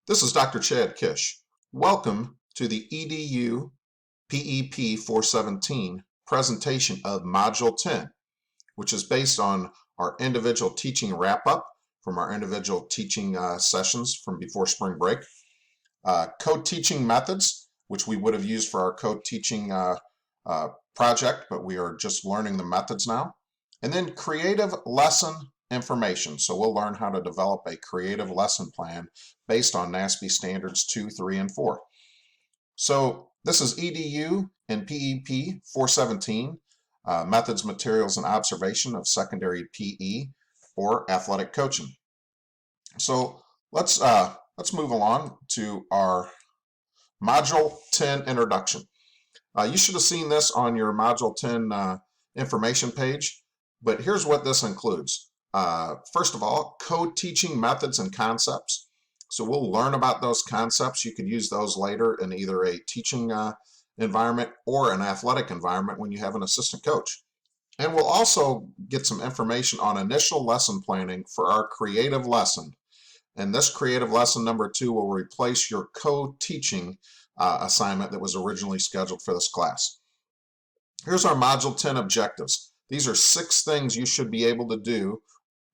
This is Dr. Chad Kish. Welcome to the EDU PEP 417 presentation of Module 10, which is based on our individual teaching wrap-up from our individual teaching sessions from before spring break. Co-teaching methods, which we would have used for our co-teaching project, but we are just learning the methods now. And then creative lesson information. So we'll learn how to develop a creative lesson plan based on NASB standards 2, 3, and 4. So this is EDU and PEP 417, methods, materials, and observation of secondary PE or athletic coaching. So let's move along to our Module 10 introduction. You should have seen this on your Module 10 information page, but here's what this includes. First of all, co-teaching methods and concepts. So we'll learn about those concepts. You could use those later in either a teaching environment or an athletic environment when you have an assistant coach. And we'll also get some information on initial lesson planning for our creative lesson. And this creative lesson number 2 will replace your co-teaching assignment that was originally scheduled for this class. Here's our Module 10 objectives. These are 6 things you should be able to do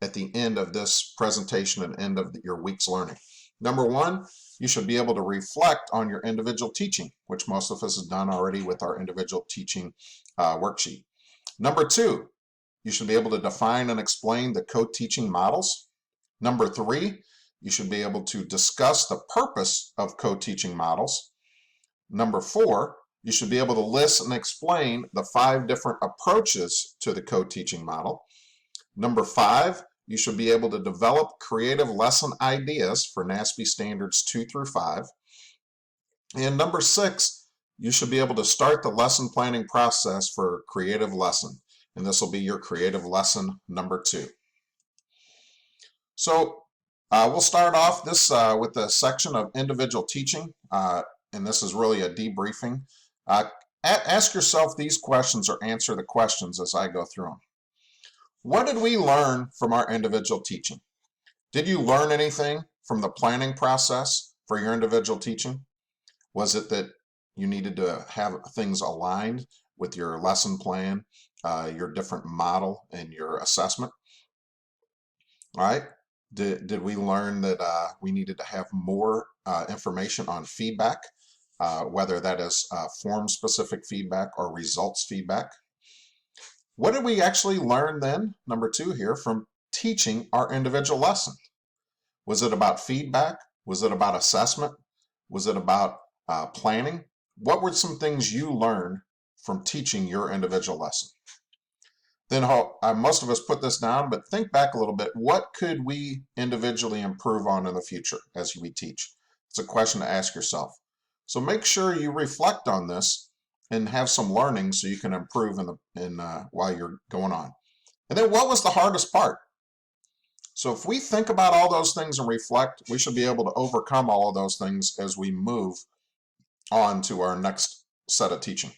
at the end of this presentation and end of your week's learning. Number 1, you should be able to reflect on your individual teaching, which most of us have done already with our individual teaching worksheet. Number 2, you should be able to define and explain the co-teaching models. Number 3, you should be able to discuss the purpose of co-teaching models. Number 4, you should be able to list and explain the 5 different approaches to the co-teaching model. Number 5, you should be able to develop creative lesson ideas for NASB standards 2 through 5. And number 6, you should be able to start the lesson planning process for creative lesson. And this will be your creative lesson number 2. So we'll start off this with the section of individual teaching. And this is really a debriefing. Ask yourself these questions or answer the questions as I go through them. What did we learn from our individual teaching? Did you learn anything from the planning process for your individual teaching? Was it that you needed to have things aligned with your lesson plan, your different model, and your assessment? All right. Did we learn that we needed to have more information on feedback, whether that is form-specific feedback or results feedback? What did we actually learn then, number 2 here, from teaching our individual lesson? Was it about feedback? Was it about assessment? Was it about planning? What were some things you learned from teaching your individual lesson? Then most of us put this down, but think back a little bit. What could we individually improve on in the future as we teach? It's a question to ask yourself. So make sure you reflect on this and have some learning so you can improve while you're going on. And then what was the hardest part? So if we think about all those things and reflect, we should be able to overcome all of those things as we move on to our next set of teaching.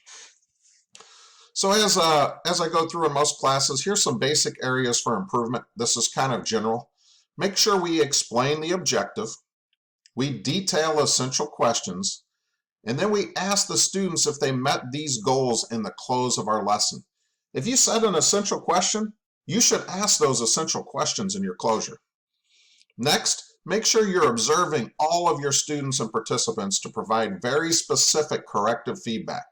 So as I go through in most classes, here's some basic areas for improvement. This is kind of general. Make sure we explain the objective. We detail essential questions. And then we ask the students if they met these goals in the close of our lesson. If you set an essential question, you should ask those essential questions in your closure. Next, make sure you're observing all of your students and participants to provide very specific corrective feedback.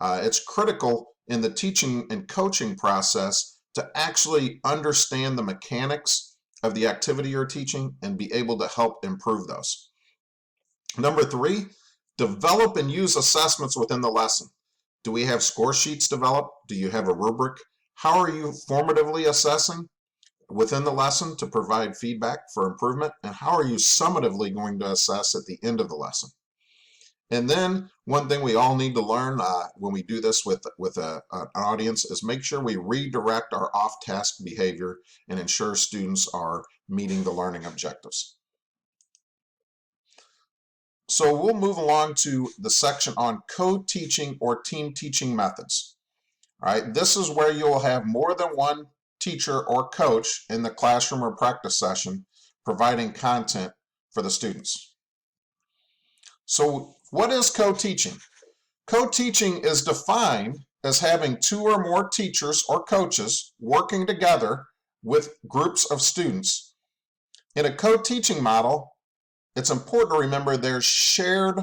It's critical in the teaching and coaching process to actually understand the mechanics of the activity you're teaching and be able to help improve those. Number 3, develop and use assessments within the lesson. Do we have score sheets developed? Do you have a rubric? How are you formatively assessing within the lesson to provide feedback for improvement? And how are you summatively going to assess at the end of the lesson? And then one thing we all need to learn when we do this with an audience is make sure we redirect our off-task behavior and ensure students are meeting the learning objectives. So we'll move along to the section on co-teaching or team teaching methods. All right, this is where you'll have more than one teacher or coach in the classroom or practice session providing content for the students. So what is co-teaching? Co-teaching is defined as having two or more teachers or coaches working together with groups of students. In a co-teaching model, it's important to remember there's shared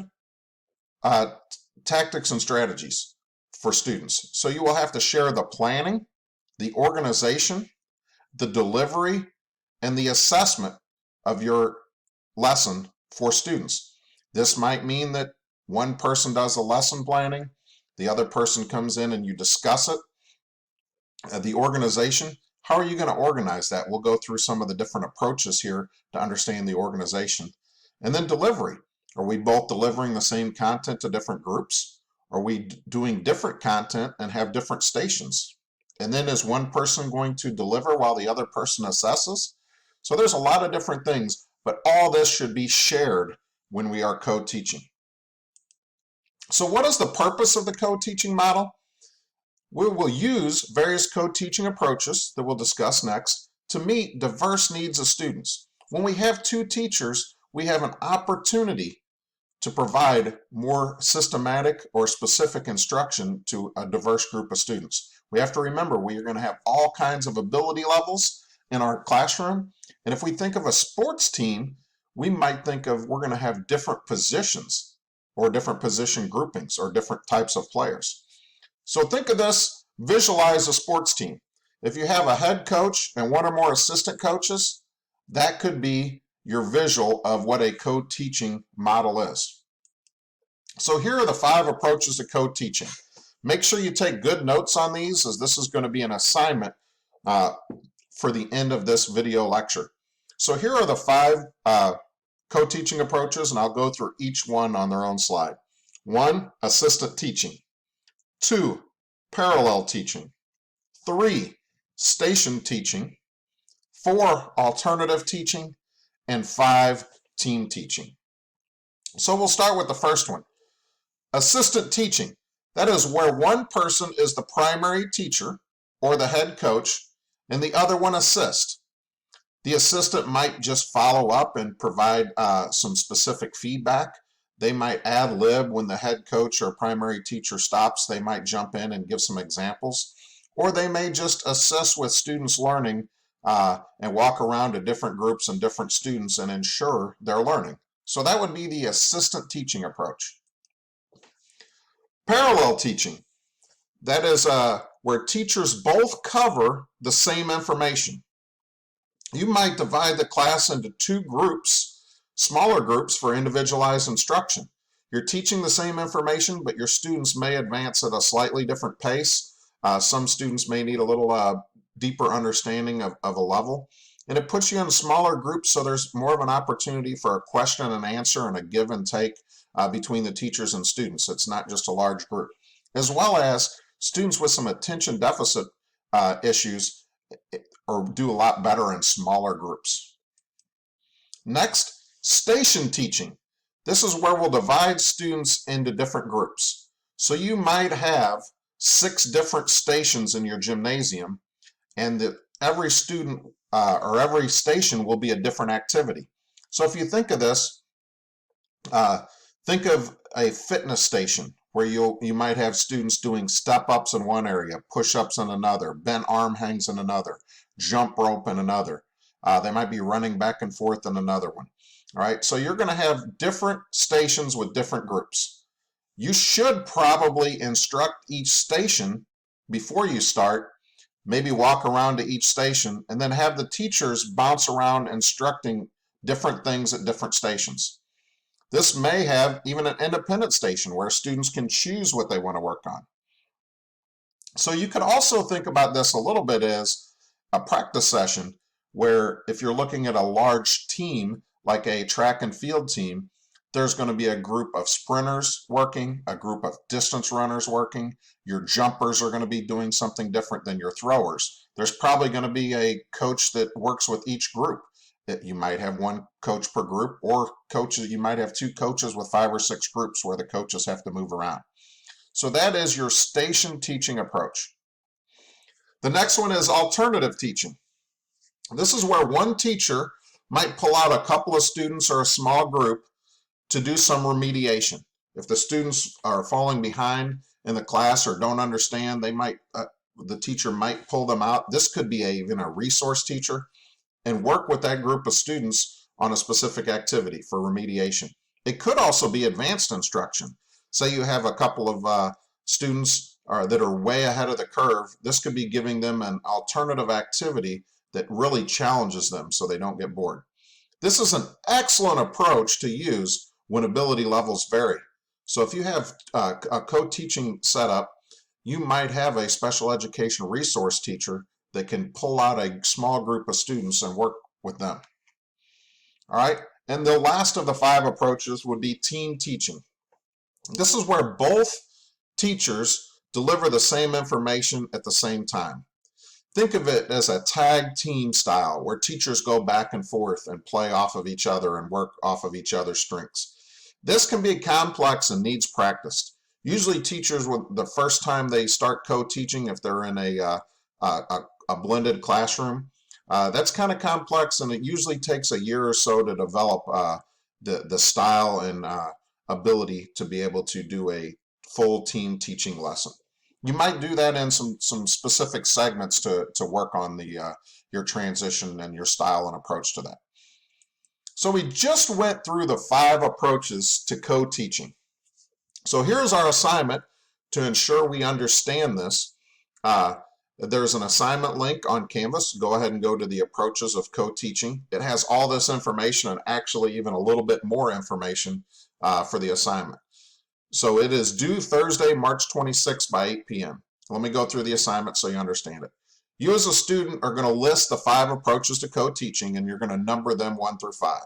tactics and strategies for students. So you will have to share the planning, the organization, the delivery, and the assessment of your lesson for students. This might mean that one person does the lesson planning, the other person comes in and you discuss it. The organization, how are you going to organize that? We'll go through some of the different approaches here to understand the organization. And then delivery. Are we both delivering the same content to different groups? Are we doing different content and have different stations? And then is one person going to deliver while the other person assesses? So there's a lot of different things, but all this should be shared when we are co-teaching. So what is the purpose of the co-teaching model? We will use various co-teaching approaches that we'll discuss next to meet diverse needs of students. When we have two teachers, we have an opportunity to provide more systematic or specific instruction to a diverse group of students. We have to remember we are going to have all kinds of ability levels in our classroom. And if we think of a sports team, we might think of we're going to have different positions or different position groupings or different types of players. So think of this, visualize a sports team. If you have a head coach and one or more assistant coaches, that could be your visual of what a co-teaching model is. So here are the 5 approaches to co-teaching. Make sure you take good notes on these, as this is going to be an assignment for the end of this video lecture. So here are the 5 co-teaching approaches, and I'll go through each one on their own slide. 1, assistant teaching. 2, parallel teaching. 3, station teaching. 4, alternative teaching. And 5, team teaching. So we'll start with the first one. Assistant teaching. That is where one person is the primary teacher or the head coach and the other one assists. The assistant might just follow up and provide some specific feedback. They might ad lib when the head coach or primary teacher stops. They might jump in and give some examples. Or they may just assist with students learning and walk around to different groups and different students and ensure they're learning. So that would be the assistant teaching approach. Parallel teaching. That is where teachers both cover the same information. You might divide the class into 2 groups, smaller groups for individualized instruction. You're teaching the same information, but your students may advance at a slightly different pace. Some students may need a little deeper understanding of a level. And it puts you in smaller groups, so there's more of an opportunity for a question and answer and a give and take between the teachers and students. It's not just a large group. As well as students with some attention deficit issues or do a lot better in smaller groups. Next, station teaching. This is where we'll divide students into different groups. So you might have 6 different stations in your gymnasium, and every student or every station will be a different activity. So if you think of this, think of a fitness station where you might have students doing step-ups in one area, push-ups in another, bent arm hangs in another, jump rope in another. They might be running back and forth in another one. All right, so you're going to have different stations with different groups. You should probably instruct each station before you start, maybe walk around to each station, and then have the teachers bounce around instructing different things at different stations. This may have even an independent station where students can choose what they want to work on. So you could also think about this a little bit as a practice session where if you're looking at a large team, like a track and field team, there's going to be a group of sprinters working, a group of distance runners working. Your jumpers are going to be doing something different than your throwers. There's probably going to be a coach that works with each group. You might have 1 coach per group, or coaches. You might have 2 coaches with 5 or 6 groups where the coaches have to move around. So that is your station teaching approach. The next one is alternative teaching. This is where one teacher might pull out a couple of students or a small group to do some remediation. If the students are falling behind in the class or don't understand, they might the teacher might pull them out. This could be even a resource teacher and work with that group of students on a specific activity for remediation. It could also be advanced instruction. Say you have a couple of students that are way ahead of the curve. This could be giving them an alternative activity that really challenges them so they don't get bored. This is an excellent approach to use when ability levels vary. So if you have a co-teaching setup, you might have a special education resource teacher that can pull out a small group of students and work with them. All right, and the last of the 5 approaches would be team teaching. This is where both teachers deliver the same information at the same time. Think of it as a tag team style where teachers go back and forth and play off of each other and work off of each other's strengths. This can be complex and needs practice. Usually teachers, the first time they start co-teaching, if they're in a blended classroom, that's kind of complex, and it usually takes a year or so to develop the style and ability to be able to do a full team teaching lesson. You might do that in some specific segments to work on your transition and your style and approach to that. So we just went through the 5 approaches to co-teaching. So here's our assignment to ensure we understand this. There's an assignment link on Canvas. Go ahead and go to the approaches of co-teaching. It has all this information and actually even a little bit more information for the assignment. So it is due Thursday, March 26th by 8 p.m. Let me go through the assignment so you understand it. You as a student are going to list the 5 approaches to co-teaching, and you're going to number them 1 through 5.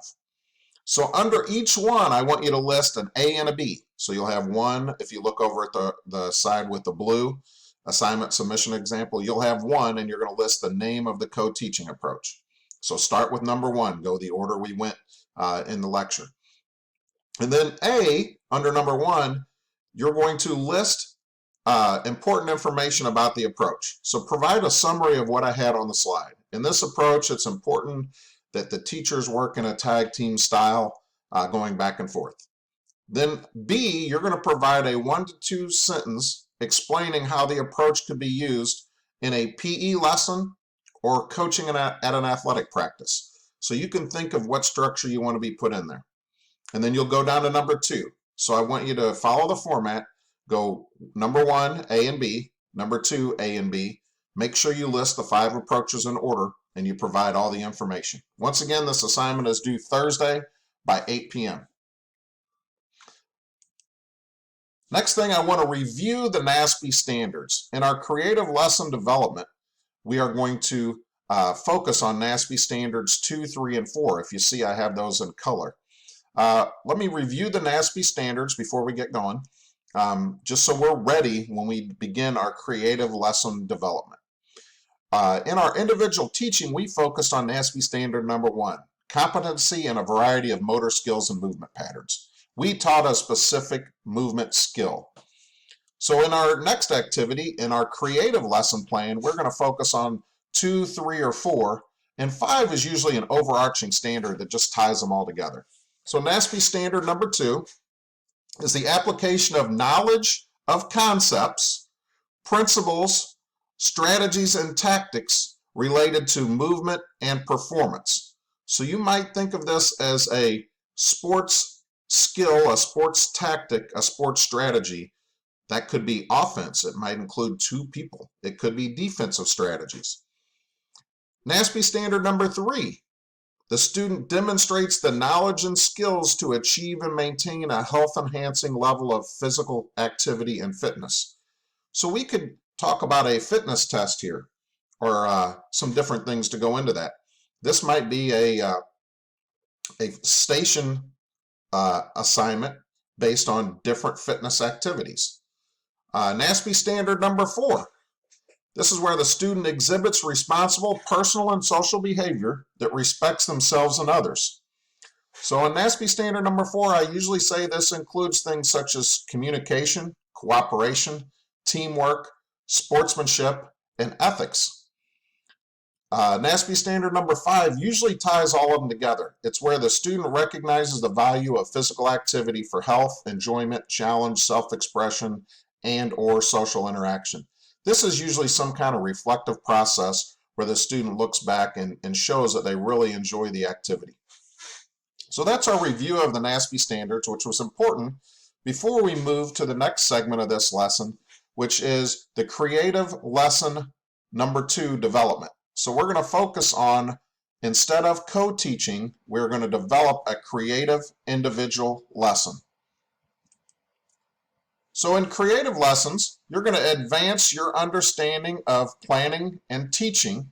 So under each one, I want you to list an A and a B. So you'll have 1, if you look over at the side with the blue assignment submission example, you'll have 1, and you're going to list the name of the co-teaching approach. So start with number 1, go the order we went in the lecture. And then A, under number 1, you're going to list important information about the approach. So provide a summary of what I had on the slide. In this approach, it's important that the teachers work in a tag team style, going back and forth. Then B, you're going to provide a 1 to 2 sentence explaining how the approach could be used in a PE lesson or coaching at an athletic practice. So you can think of what structure you want to be put in there. And then you'll go down to number 2. So I want you to follow the format. Go number 1, A and B, number 2, A and B. Make sure you list the 5 approaches in order and you provide all the information. Once again, this assignment is due Thursday by 8 p.m. Next thing, I want to review the NASB standards. In our creative lesson development, we are going to focus on NASB standards 2, 3, and 4. If you see, I have those in color. Let me review the NASB standards before we get going, just so we're ready when we begin our creative lesson development. In our individual teaching, we focused on NASB standard number 1, competency in a variety of motor skills and movement patterns. We taught a specific movement skill. So in our next activity, in our creative lesson plan, we're going to focus on 2, 3, or 4, and 5 is usually an overarching standard that just ties them all together. So NASB standard number 2 is the application of knowledge of concepts, principles, strategies, and tactics related to movement and performance. So you might think of this as a sports skill, a sports tactic, a sports strategy. That could be offense. It might include 2 people. It could be defensive strategies. NASB standard number 3. The student demonstrates the knowledge and skills to achieve and maintain a health-enhancing level of physical activity and fitness. So we could talk about a fitness test here, or some different things to go into that. This might be a station assignment based on different fitness activities. NASB standard number 4. This is where the student exhibits responsible personal and social behavior that respects themselves and others. So in NASB standard number 4, I usually say this includes things such as communication, cooperation, teamwork, sportsmanship, and ethics. NASB standard number 5 usually ties all of them together. It's where the student recognizes the value of physical activity for health, enjoyment, challenge, self-expression, and or social interaction. This is usually some kind of reflective process where the student looks back and shows that they really enjoy the activity. So that's our review of the NASB standards, which was important before we move to the next segment of this lesson, which is the creative lesson number 2 development. So we're going to focus on, instead of co-teaching, we're going to develop a creative individual lesson. So in creative lessons, you're going to advance your understanding of planning and teaching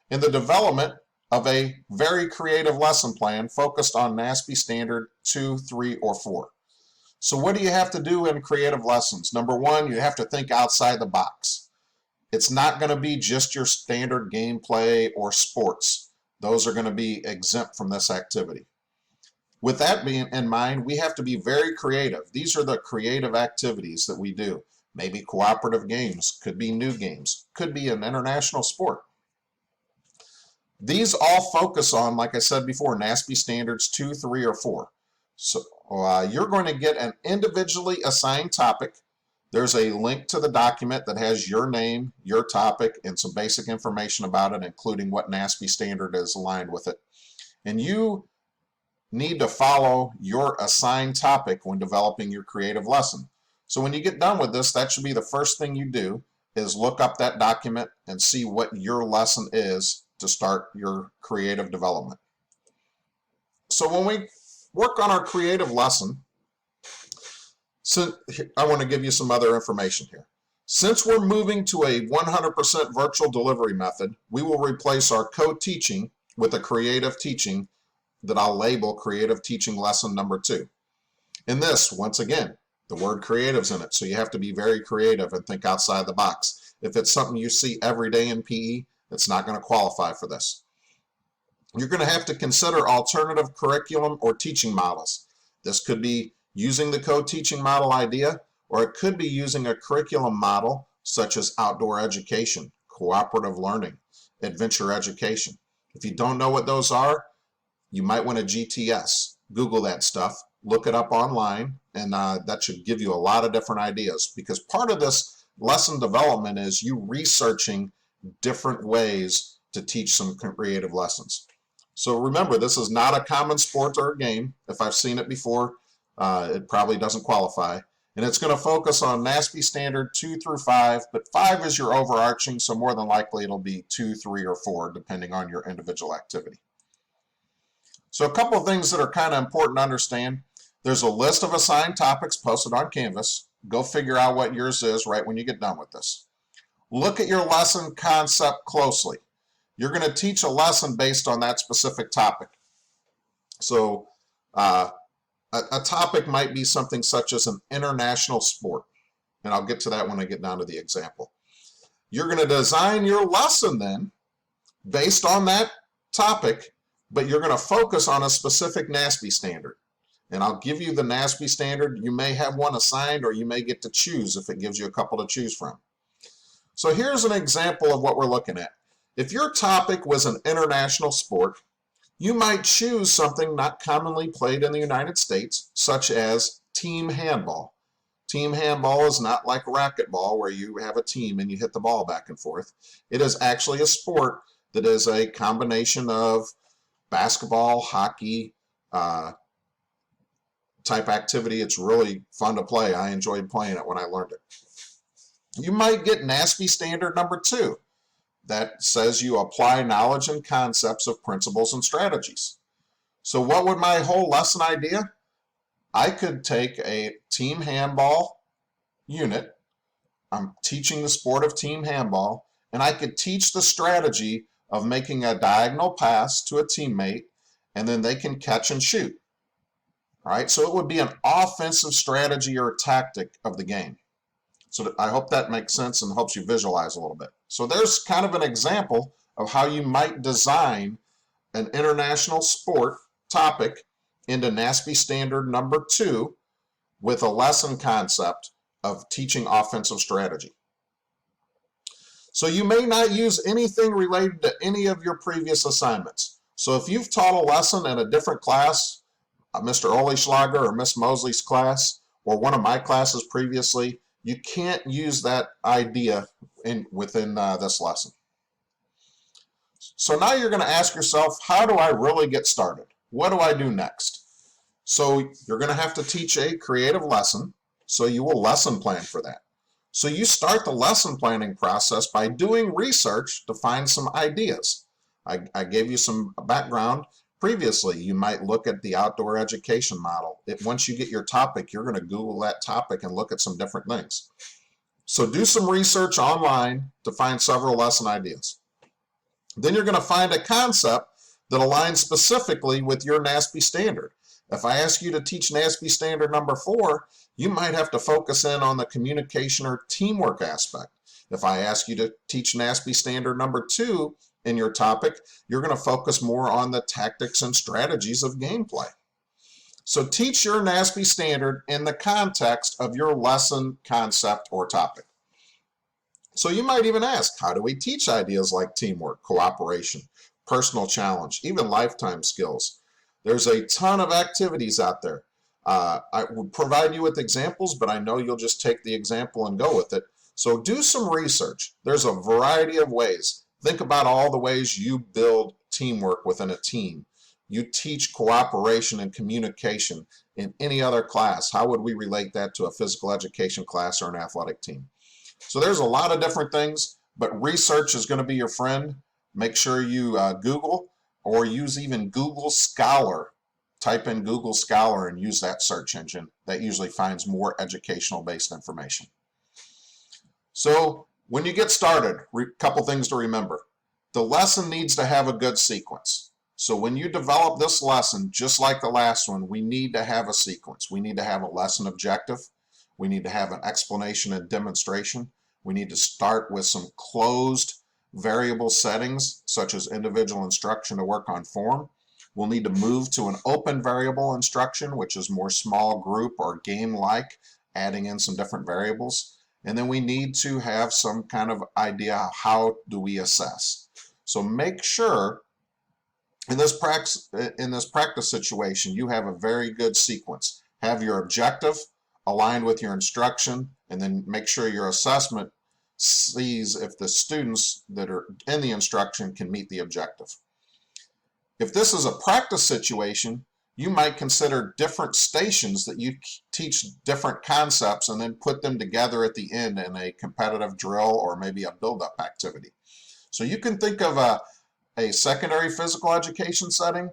in the development of a very creative lesson plan focused on NASB standard 2, 3, or 4. So what do you have to do in creative lessons? Number 1, you have to think outside the box. It's not going to be just your standard gameplay or sports. Those are going to be exempt from this activity. With that being in mind, we have to be very creative. These are the creative activities that we do. Maybe cooperative games, could be new games, could be an international sport. These all focus on, like I said before, NASB standards 2, 3, or 4. So you're going to get an individually assigned topic. There's a link to the document that has your name, your topic, and some basic information about it, including what NASB standard is aligned with it. And you need to follow your assigned topic when developing your creative lesson. So when you get done with this, that should be the first thing you do, is look up that document and see what your lesson is to start your creative development. So when we work on our creative lesson, so I want to give you some other information here. Since we're moving to a 100% virtual delivery method, we will replace our co-teaching with a creative teaching that I'll label creative teaching lesson number 2. In this, once again, the word creative's in it, so you have to be very creative and think outside the box. If it's something you see every day in PE, it's not going to qualify for this. You're going to have to consider alternative curriculum or teaching models. This could be using the co-teaching model idea, or it could be using a curriculum model such as outdoor education, cooperative learning, adventure education. If you don't know what those are, you might want a GTS. Google that stuff, look it up online, and that should give you a lot of different ideas, because part of this lesson development is you researching different ways to teach some creative lessons. So remember, this is not a common sport or a game. If I've seen it before, it probably doesn't qualify. And it's going to focus on NASB standard 2 through 5, but 5 is your overarching, so more than likely it'll be 2, 3, or 4, depending on your individual activity. So a couple of things that are kind of important to understand. There's a list of assigned topics posted on Canvas. Go figure out what yours is right when you get done with this. Look at your lesson concept closely. You're going to teach a lesson based on that specific topic. So a topic might be something such as an international sport, and I'll get to that when I get down to the example. You're going to design your lesson then based on that topic, but you're going to focus on a specific NASB standard. And I'll give you the NASB standard. You may have one assigned, or you may get to choose if it gives you a couple to choose from. So here's an example of what we're looking at. If your topic was an international sport, you might choose something not commonly played in the United States, such as team handball. Team handball is not like racquetball, where you have a team and you hit the ball back and forth. It is actually a sport that is a combination of basketball, hockey, type activity. It's really fun to play. I enjoyed playing it when I learned it. You might get NASB standard number 2. That says you apply knowledge and concepts of principles and strategies. So what would my whole lesson idea? I could take a team handball unit. I'm teaching the sport of team handball, and I could teach the strategy of making a diagonal pass to a teammate, and then they can catch and shoot. All right, so it would be an offensive strategy or tactic of the game. So I hope that makes sense and helps you visualize a little bit. So there's kind of an example of how you might design an international sport topic into NASB standard number 2 with a lesson concept of teaching offensive strategy. So you may not use anything related to any of your previous assignments. So if you've taught a lesson in a different class, Mr. Oleschlager or Miss Mosley's class, or one of my classes previously, you can't use that idea within this lesson. So now you're going to ask yourself, how do I really get started? What do I do next? So you're going to have to teach a creative lesson, so you will lesson plan for that. So you start the lesson planning process by doing research to find some ideas. I gave you some background previously. You might look at the outdoor education model. Once you get your topic, you're going to Google that topic and look at some different things. So do some research online to find several lesson ideas. Then you're going to find a concept that aligns specifically with your NASB standard. If I ask you to teach NASB standard number 4, you might have to focus in on the communication or teamwork aspect. If I ask you to teach NASB standard number 2 in your topic, you're going to focus more on the tactics and strategies of gameplay. So teach your NASB standard in the context of your lesson concept or topic. So you might even ask, how do we teach ideas like teamwork, cooperation, personal challenge, even lifetime skills? There's a ton of activities out there. I would provide you with examples, but I know you'll just take the example and go with it. So do some research. There's a variety of ways. Think about all the ways you build teamwork within a team. You teach cooperation and communication in any other class. How would we relate that to a physical education class or an athletic team? So there's a lot of different things, but research is going to be your friend. Make sure you Google or use even Google Scholar. Type in Google Scholar and use that search engine. That usually finds more educational based information. So when you get started, a couple things to remember. The lesson needs to have a good sequence. So when you develop this lesson, just like the last one, we need to have a sequence. We need to have a lesson objective. We need to have an explanation and demonstration. We need to start with some closed variable settings, such as individual instruction to work on form. We'll need to move to an open variable instruction, which is more small group or game-like, adding in some different variables. And then we need to have some kind of idea, how do we assess? So make sure in this practice situation, you have a very good sequence. Have your objective aligned with your instruction, and then make sure your assessment sees if the students that are in the instruction can meet the objective. If this is a practice situation, you might consider different stations that you teach different concepts and then put them together at the end in a competitive drill or maybe a build-up activity. So you can think of a secondary physical education setting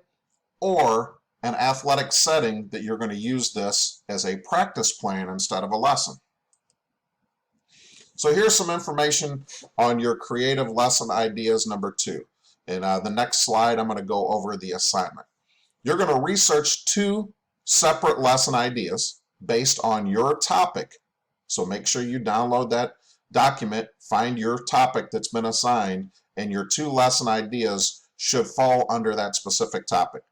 or an athletic setting that you're going to use this as a practice plan instead of a lesson. So here's some information on your creative lesson ideas number 2. In the next slide, I'm going to go over the assignment. You're going to research 2 separate lesson ideas based on your topic. So make sure you download that document, find your topic that's been assigned, and your 2 lesson ideas should fall under that specific topic.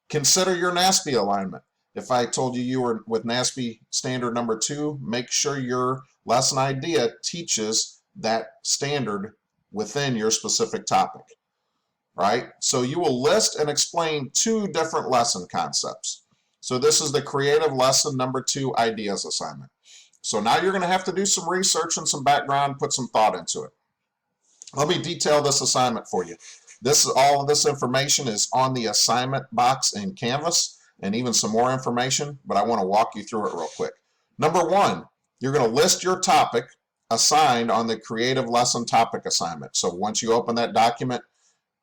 Consider your NASB alignment. If I told you you were with NASB standard number 2, make sure your lesson idea teaches that standard within your specific topic. Right? So you will list and explain 2 different lesson concepts. So this is the creative lesson number 2 ideas assignment. So now you're going to have to do some research and some background, put some thought into it. Let me detail this assignment for you. All of this information is on the assignment box in Canvas, and even some more information, but I want to walk you through it real quick. Number 1, you're going to list your topic assigned on the creative lesson topic assignment. So once you open that document,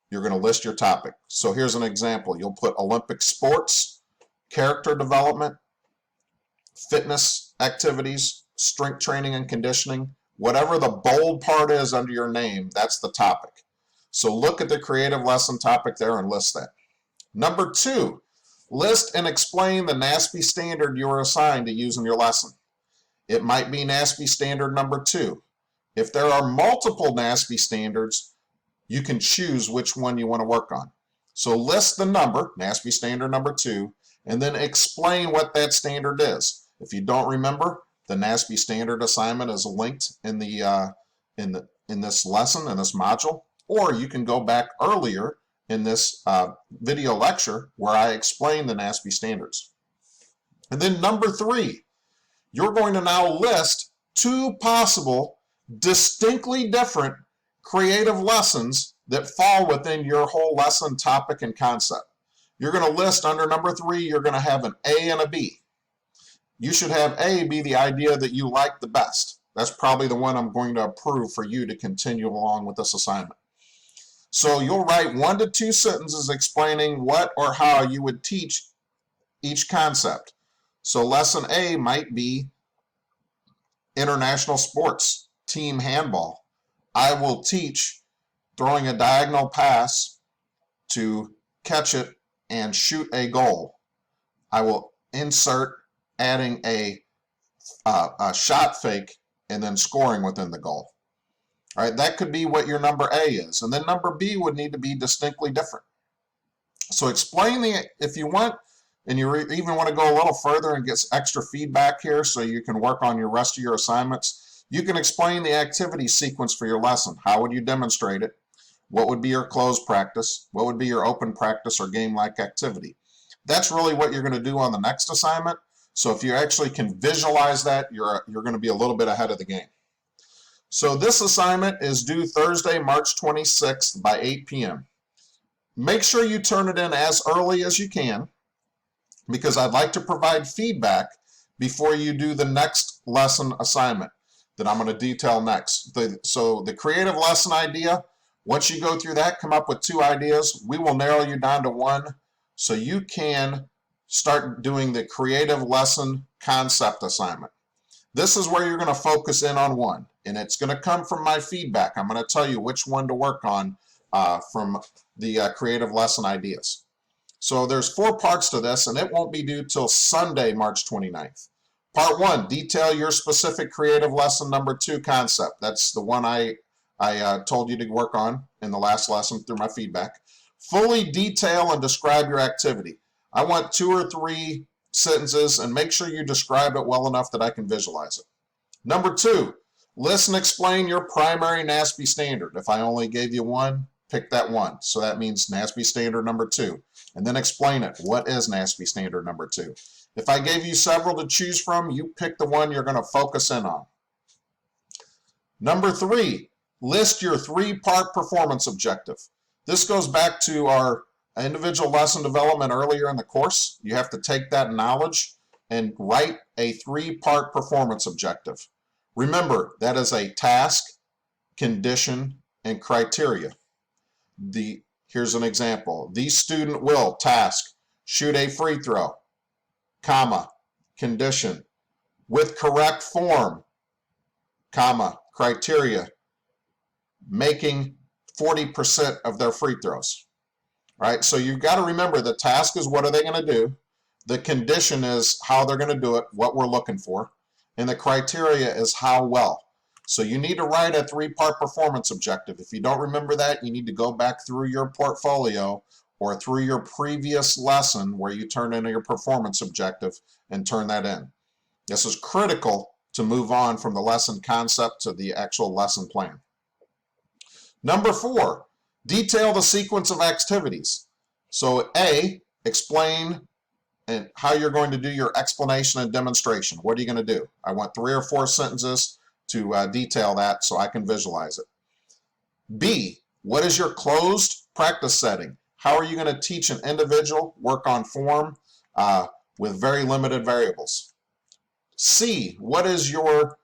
you're going to list your topic. So here's an example. You'll put Olympic sports, character development, fitness activities, strength training and conditioning. Whatever the bold part is under your name, that's the topic. So look at the creative lesson topic there and list that. Number 2, list and explain the NASB standard you are assigned to use in your lesson. It might be NASB standard number 2. If there are multiple NASB standards, you can choose which one you want to work on. So list the number, NASB standard number 2, and then explain what that standard is. If you don't remember, the NASB standard assignment is linked in the in this lesson, in this module, or you can go back earlier in this video lecture where I explain the NASB standards. And then number 3, you're going to now list 2 possible, distinctly different creative lessons that fall within your whole lesson topic and concept. You're going to list under number 3, you're going to have an A and a B. You should have A be the idea that you like the best. That's probably the one I'm going to approve for you to continue along with this assignment. So you'll write 1 to 2 sentences explaining what or how you would teach each concept. So lesson A might be international sports, team handball. I will teach throwing a diagonal pass to catch it and shoot a goal. I will insert adding a shot fake and then scoring within the goal. All right, that could be what your number A is. And then number B would need to be distinctly different. So explain if you want, and you even want to go a little further and get extra feedback here so you can work on your rest of your assignments, you can explain the activity sequence for your lesson. How would you demonstrate it? What would be your closed practice? What would be your open practice or game-like activity? That's really what you're going to do on the next assignment. So if you actually can visualize that, you're going to be a little bit ahead of the game. So this assignment is due Thursday, March 26th by 8 p.m. Make sure you turn it in as early as you can, because I'd like to provide feedback before you do the next lesson assignment that I'm going to detail next. So the creative lesson idea, once you go through that, come up with 2 ideas. We will narrow you down to 1 so you can start doing the creative lesson concept assignment. This is where you're going to focus in on 1, and it's going to come from my feedback. I'm going to tell you which one to work on from the creative lesson ideas. So there's 4 parts to this, and it won't be due till Sunday, March 29th. Part 1, detail your specific creative lesson number 2 concept. That's the one I told you to work on in the last lesson through my feedback. Fully detail and describe your activity. I want 2 or 3 sentences, and make sure you describe it well enough that I can visualize it. Number 2, list and explain your primary NASB standard. If I only gave you 1, pick that 1. So that means NASB standard number 2. And then explain it. What is NASB standard number 2? If I gave you several to choose from, you pick the one you're going to focus in on. Number 3, list your 3-part performance objective. This goes back to our individual lesson development earlier in the course. You have to take that knowledge and write a 3-part performance objective. Remember, that is a task, condition, and criteria. Here's an example. The student will, task, shoot a free throw, comma, condition, with correct form, comma, criteria, making 40% of their free throws. Right? So you've got to remember the task is what are they going to do, the condition is how they're going to do it, what we're looking for, and the criteria is how well. So you need to write a 3-part performance objective. If you don't remember that, you need to go back through your portfolio or through your previous lesson where you turn in your performance objective and turn that in. This is critical to move on from the lesson concept to the actual lesson plan. Number 4, detail the sequence of activities. So A, explain and how you're going to do your explanation and demonstration. What are you going to do? I want 3 or 4 sentences to detail that so I can visualize it. B, what is your closed practice setting? How are you going to teach an individual work on form with very limited variables? C, what is your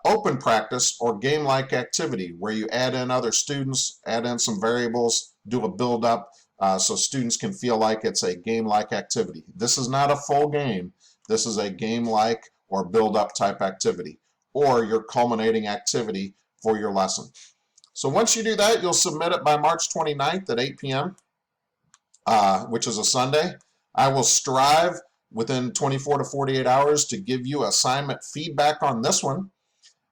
open practice or game-like activity where you add in other students, add in some variables, do a build-up so students can feel like it's a game-like activity. This is not a full game. This is a game-like or build-up type activity, or your culminating activity for your lesson. So once you do that, you'll submit it by March 29th at 8 p.m., which is a Sunday. I will strive within 24 to 48 hours to give you assignment feedback on this one.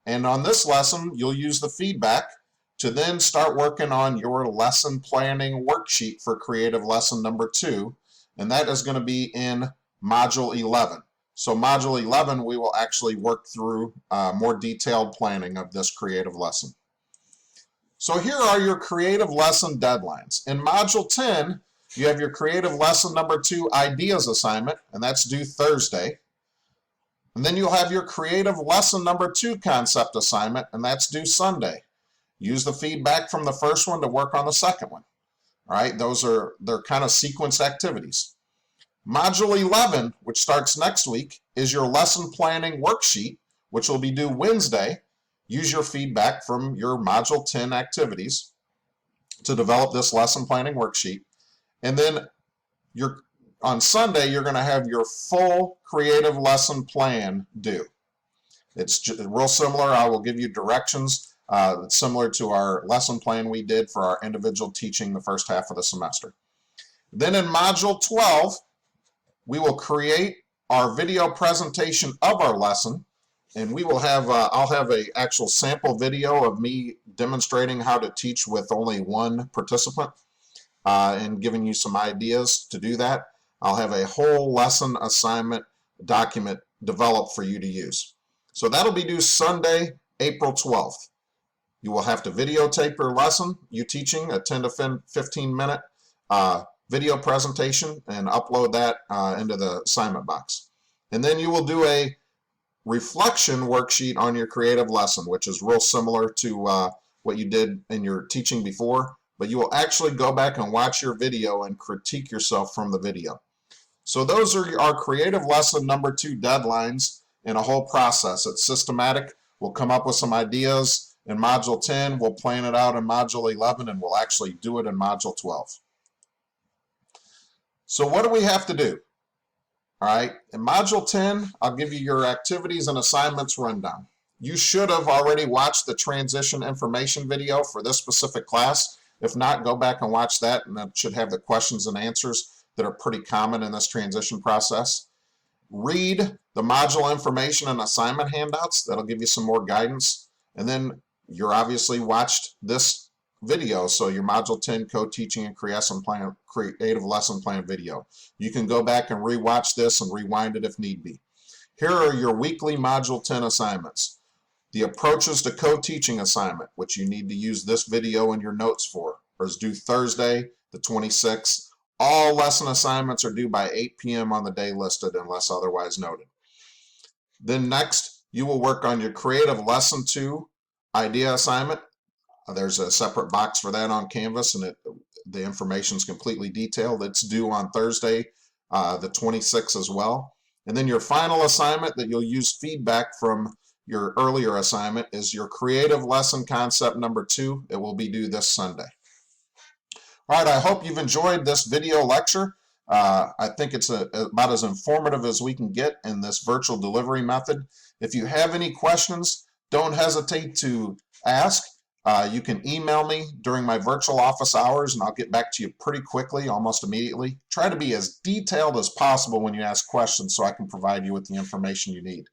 And on this lesson, you'll use the feedback to then start working on your lesson planning worksheet for creative lesson number 2. And that is going to be in Module 11. So Module 11, we will actually work through more detailed planning of this creative lesson. So here are your creative lesson deadlines. In Module 10, you have your creative lesson number 2 ideas assignment, and that's due Thursday. And then you'll have your creative lesson number 2 concept assignment, and that's due Sunday. Use the feedback from the first one to work on the second one. All right, they're kind of sequenced activities. Module 11, which starts next week, is your lesson planning worksheet, which will be due Wednesday. Use your feedback from your Module 10 activities to develop this lesson planning worksheet. And then on Sunday, you're going to have your full creative lesson plan due. It's real similar. I will give you directions similar to our lesson plan we did for our individual teaching the first half of the semester. Then in Module 12, we will create our video presentation of our lesson, and we will have I'll have an actual sample video of me demonstrating how to teach with only one participant and giving you some ideas to do that. I'll have a whole lesson assignment document developed for you to use. So that'll be due Sunday, April 12th. You will have to videotape your lesson, you teaching a 10 to 15 minute video presentation, and upload that into the assignment box. And then you will do a reflection worksheet on your creative lesson, which is real similar to what you did in your teaching before, but you will actually go back and watch your video and critique yourself from the video. So those are our creative lesson number 2 deadlines in a whole process. It's systematic. We'll come up with some ideas in Module 10, we'll plan it out in Module 11, and we'll actually do it in Module 12. So what do we have to do? All right, in Module 10, I'll give you your activities and assignments rundown. You should have already watched the transition information video for this specific class. If not, go back and watch that, and that should have the questions and answers that are pretty common in this transition process. Read the module information and assignment handouts. That'll give you some more guidance. And then you're obviously watched this video, so your Module 10 co-teaching and creative lesson plan video. You can go back and rewatch this and rewind it if need be. Here are your weekly Module 10 assignments. The approaches to co-teaching assignment, which you need to use this video in your notes for, is due Thursday, the 26th. All lesson assignments are due by 8 p.m. on the day listed unless otherwise noted. Then next, you will work on your creative lesson 2 idea assignment. There's a separate box for that on Canvas, and the information is completely detailed. It's due on Thursday, the 26th as well. And then your final assignment that you'll use feedback from your earlier assignment is your creative lesson concept number 2. It will be due this Sunday. All right, I hope you've enjoyed this video lecture. I think it's about as informative as we can get in this virtual delivery method. If you have any questions, don't hesitate to ask. You can email me during my virtual office hours, and I'll get back to you pretty quickly, almost immediately. Try to be as detailed as possible when you ask questions so I can provide you with the information you need.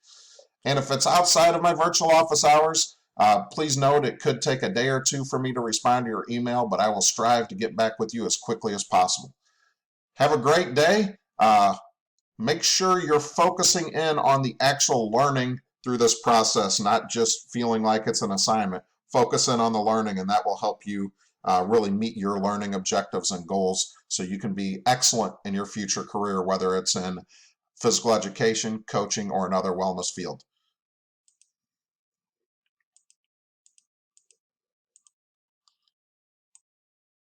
And if it's outside of my virtual office hours, please note it could take a day or two for me to respond to your email, but I will strive to get back with you as quickly as possible. Have a great day. Make sure you're focusing in on the actual learning through this process, not just feeling like it's an assignment. Focus in on the learning, and that will help you really meet your learning objectives and goals so you can be excellent in your future career, whether it's in physical education, coaching, or another wellness field.